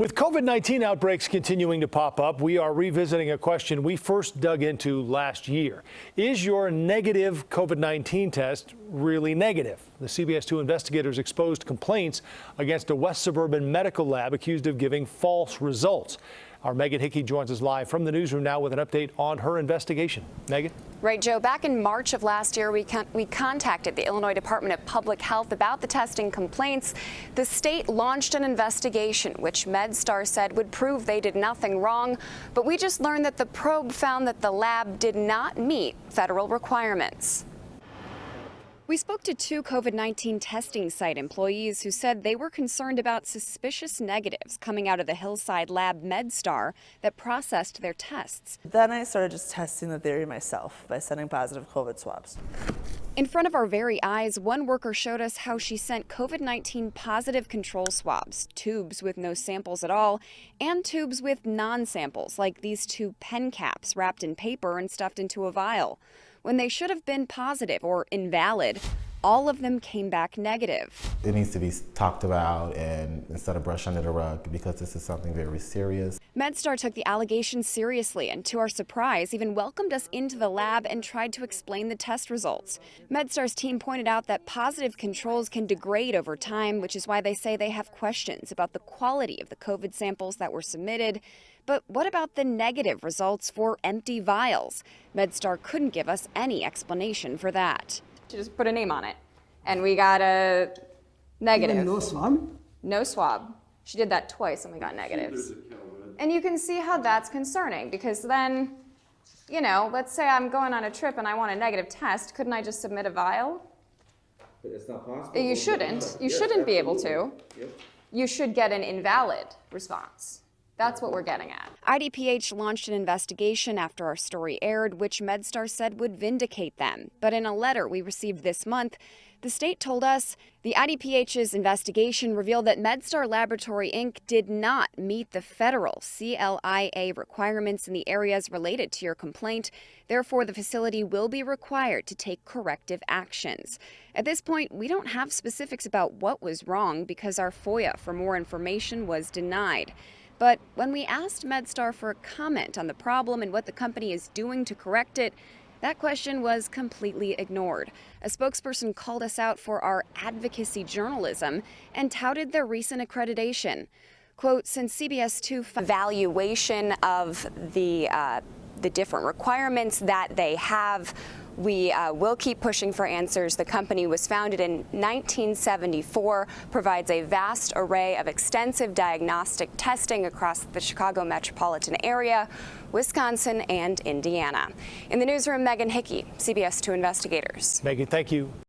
With COVID-19 outbreaks continuing to pop up, we are revisiting a question we first dug into last year. Is your negative COVID-19 test really negative? The CBS 2 investigators exposed complaints against a West Suburban medical lab accused of giving false results. Our Megan Hickey joins us live from the newsroom now with an update on her investigation. Megan? Right, Joe. Back in March of last year, we contacted the Illinois Department of Public Health about the testing complaints. The state launched an investigation, which MedStar said would prove they did nothing wrong. But we just learned that the probe found that the lab did not meet federal requirements. We spoke to two COVID-19 testing site employees who said they were concerned about suspicious negatives coming out of the Hillside lab MedStar that processed their tests. Then I started just testing the theory myself by sending positive COVID swabs. In front of our very eyes, one worker showed us how she sent COVID-19 positive control swabs, tubes with no samples at all, and tubes with non-samples, like these two pen caps wrapped in paper and stuffed into a vial. When they should have been positive or invalid, all of them came back negative. It needs to be talked about and instead of brushed under the rug, because this is something very serious. MedStar took the allegations seriously and, to our surprise, even welcomed us into the lab and tried to explain the test results. MedStar's team pointed out that positive controls can degrade over time, which is why they say they have questions about the quality of the COVID samples that were submitted. But what about the negative results for empty vials? MedStar couldn't give us any explanation for that. She just put a name on it, and we got a negative. Even no swab? No swab. She did that twice, and we got negatives. And you can see how that's concerning, because then, you know, let's say I'm going on a trip and I want a negative test. Couldn't I just submit a vial? But it's not possible. You shouldn't. You shouldn't be able to. You should get an invalid response. That's what we're getting at. IDPH launched an investigation after our story aired, which MedStar said would vindicate them. But in a letter we received this month, the state told us the IDPH's investigation revealed that MedStar Laboratory Inc. did not meet the federal CLIA requirements in the areas related to your complaint. Therefore, the facility will be required to take corrective actions. At this point, we don't have specifics about what was wrong because our FOIA for more information was denied. But when we asked MedStar for a comment on the problem and what the company is doing to correct it, that question was completely ignored. A spokesperson called us out for our advocacy journalism and touted their recent accreditation. Quote, since CBS 2 evaluation of the different requirements that they have, we will keep pushing for answers. The company was founded in 1974, provides a vast array of extensive diagnostic testing across the Chicago metropolitan area, Wisconsin, and Indiana. In the newsroom, Megan Hickey, CBS 2 Investigators. Megan, thank you.